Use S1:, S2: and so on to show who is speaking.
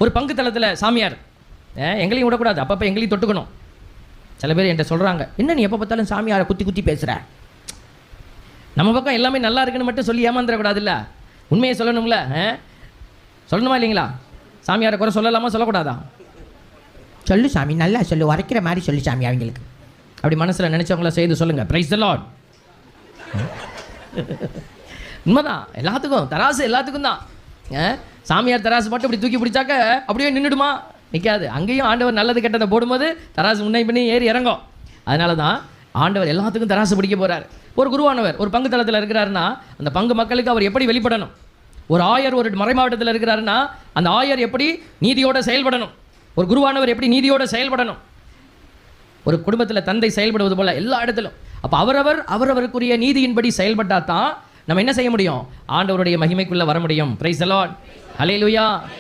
S1: ஒரு பங்கு தளத்தில் சாமியார், எங்களையும் விடக்கூடாது, அப்பப்போ எங்களையும் தொட்டுக்கணும். சில பேர் என்கிட்ட சொல்கிறாங்க, என்ன நீ எப்போ பார்த்தாலும் சாமியாரை குத்தி குத்தி பேசுகிற, நம்ம பக்கம் எல்லாமே நல்லா இருக்குன்னு மட்டும் சொல்லி ஏமாந்துடக்கூடாதுல்ல, உண்மையை சொல்லணும்ல. சொல்லணுமா இல்லைங்களா? சாமியாரை குறை சொல்லலாமா சொல்லக்கூடாதா? சொல்லு சாமி, நல்லா சொல்லு, உரைக்கிற மாதிரி சொல்லு சாமி அவங்களுக்கு. அப்படி மனசில் நினச்சவங்கள செய்து சொல்லுங்கள். Praise the Lord. உண்மைதான், எல்லாத்துக்கும் தராசு எல்லாத்துக்கும் தான். சாமியார் தராசு மட்டும் இப்படி தூக்கி பிடிச்சாக்க அப்படியே நின்றுடுமா? நிற்காது. அங்கேயும் ஆண்டவர் நல்லது கெட்டதை போடும்போது தராசு முன்னை பண்ணி ஏறி இறங்கும். அதனால தான் ஆண்டவர் எல்லாத்துக்கும் தராசு பிடிக்க போகிறார். ஒரு குருவானவர் ஒரு பங்கு தளத்தில் இருக்கிறாருன்னா அந்த பங்கு மக்களுக்கு அவர் எப்படி வெளிப்படணும்? ஒரு ஆயர் ஒரு மறை மாவட்டத்தில் இருக்கிறாருன்னா அந்த ஆயர் எப்படி நீதியோடு செயல்படணும்? ஒரு குருவானவர் எப்படி நீதியோடு செயல்படணும்? ஒரு குடும்பத்தில் தந்தை செயல்படுவது போல் எல்லா இடத்திலும். அப்போ அவரவருக்குரிய நீதியின்படி செயல்பட்டால் தான் நம்ம என்ன செய்ய முடியும்? ஆண்டவருடைய மகிமைக்குள்ளே வர முடியும். Praise the Lord. ஹல்லேலூயா.